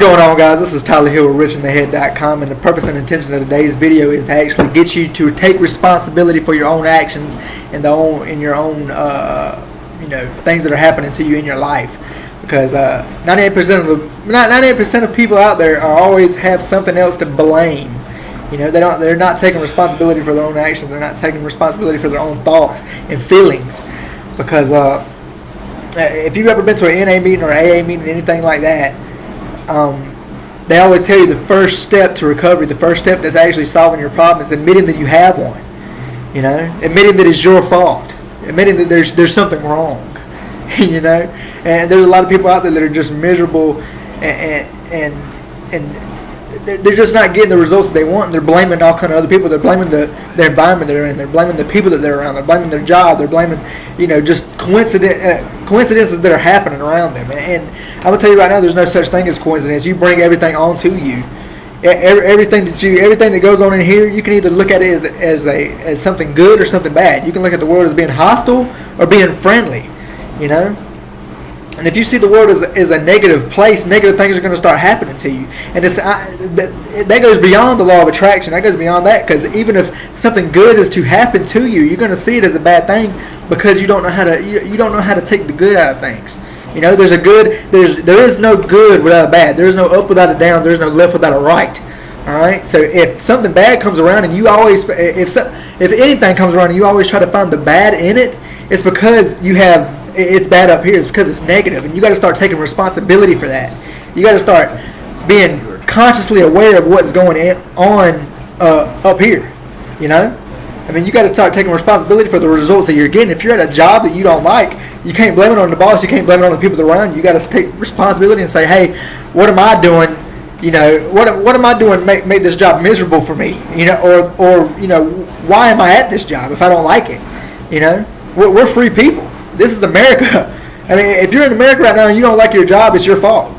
going on, guys? This is Tyler Hill with RichInTheHead.com, and the purpose and intention of today's video is to actually get you to take responsibility for your own actions and your own things that are happening to you in your life. Because 98% of people out there are always have something else to blame. They're not taking responsibility for their own actions. They're not taking responsibility for their own thoughts and feelings. Because if you've ever been to an NA meeting or an AA meeting, anything like that, they always tell you the first step to recovery, the first step that's actually solving your problem is admitting that you have one. Admitting that it's your fault, admitting that there's something wrong. And there's a lot of people out there that are just miserable and they're just not getting the results that they want, and they're blaming all kind of other people. They're blaming the environment they're in. They're blaming the people that they're around. They're blaming their job. They're blaming, just coincidences that are happening around them. And I'm gonna tell you right now, there's no such thing as coincidence. You bring everything onto you. Everything that goes on in here, you can either look at it as something good or something bad. You can look at the world as being hostile or being friendly. And if you see the world as a negative place, negative things are going to start happening to you. And that goes beyond the law of attraction. That goes beyond that, because even if something good is to happen to you, you're going to see it as a bad thing because you don't know how to take the good out of things. There is no good without a bad. There is no up without a down. There is no left without a right. All right. So if something bad comes around and you always, if anything comes around and you always try to find the bad in it, it's because it's bad up here. It's because it's negative, and you got to start taking responsibility for that. You got to start being consciously aware of what's going on up here. You got to start taking responsibility for the results that you're getting. If you're at a job that you don't like, you can't blame it on the boss. You can't blame it on the people around you. You got to take responsibility and say, hey, what am I doing? What am I doing to make this job miserable for me? Or why am I at this job if I don't like it? We're free people. This is America. I mean, if you're in America right now and you don't like your job, it's your fault.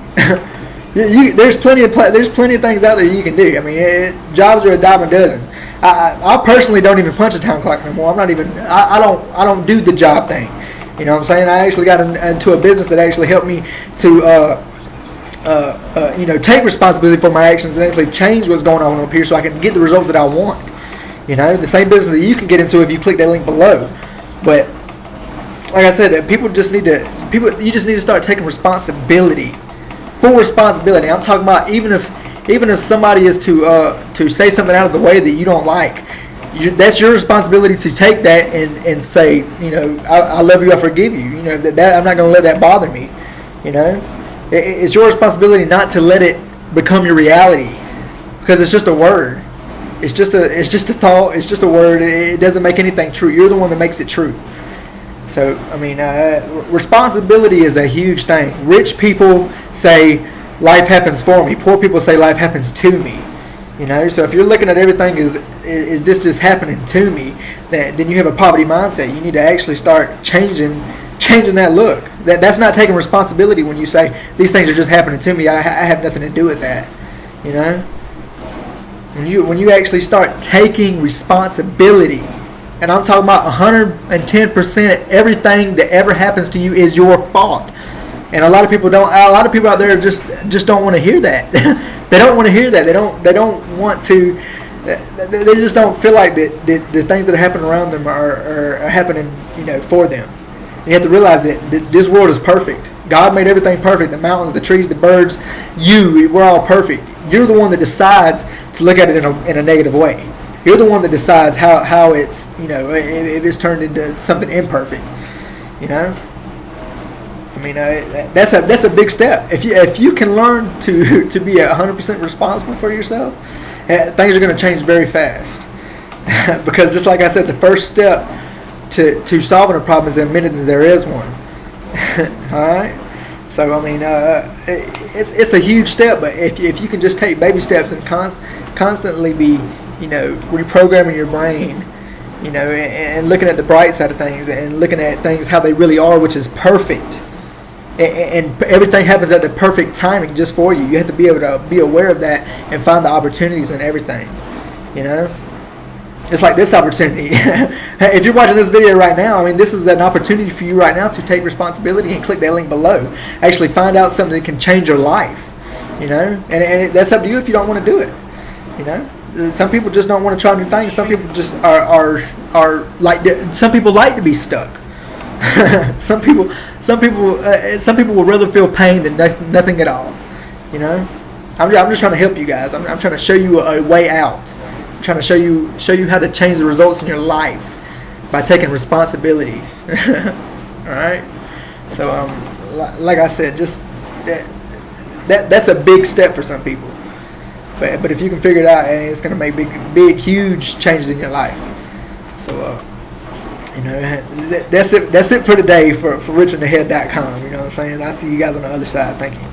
There's plenty of things out there you can do. I mean, jobs are a dime a dozen. I personally don't even punch a town clock no more. I don't do the job thing. You know what I'm saying? I actually got into a business that actually helped me to take responsibility for my actions and actually change what's going on up here so I can get the results that I want. The same business that you can get into if you click that link below. But like I said, you just need to start taking responsibility. Full responsibility. I'm talking about even if somebody is to say something out of the way that you don't like, that's your responsibility to take that and say, I love you, I forgive you. That I'm not going to let that bother me. It's your responsibility not to let it become your reality, because it's just a word. It's just a thought. It's just a word. It doesn't make anything true. You're the one that makes it true. So, responsibility is a huge thing. Rich people say life happens for me. Poor people say life happens to me. So if you're looking at everything is this just happening to me, then you have a poverty mindset. You need to actually start changing that look. That's not taking responsibility when you say these things are just happening to me. I have nothing to do with that. When you actually start taking responsibility. And I'm talking about 110%. Everything that ever happens to you is your fault. And a lot of people out there just don't want to hear that. They don't want to hear that. They don't want to. They just don't feel like the things that are happening around them are happening, for them. And you have to realize that this world is perfect. God made everything perfect. The mountains, the trees, the birds. We're all perfect. You're the one that decides to look at it in a negative way. You're the one that decides how it's, if it's turned into something imperfect. That's a big step. If you can learn to be 100% responsible for yourself, things are going to change very fast. Because just like I said, the first step to solving a problem is admitting that there is one. All right. So it's a huge step, but if you can just take baby steps and constantly be reprogramming your brain, and looking at the bright side of things and looking at things how they really are, which is perfect. And everything happens at the perfect timing just for you. You have to be able to be aware of that and find the opportunities in everything. It's like this opportunity. If you're watching this video right now, this is an opportunity for you right now to take responsibility and click that link below. Actually find out something that can change your life. You know, and that's up to you if you don't want to do it. You know, some people just don't want to try new things. Some people just are like, some people like to be stuck. some people will rather feel pain than nothing at all. You know, I'm just trying to help you guys. I'm trying to show you a way out. I'm trying to show you how to change the results in your life by taking responsibility. All right. So like I said, just that's a big step for some people. But if you can figure it out, it's going to make big, huge changes in your life. So, you know, that's it for today for richinthehead.com. You know what I'm saying? I'll see you guys on the other side. Thank you.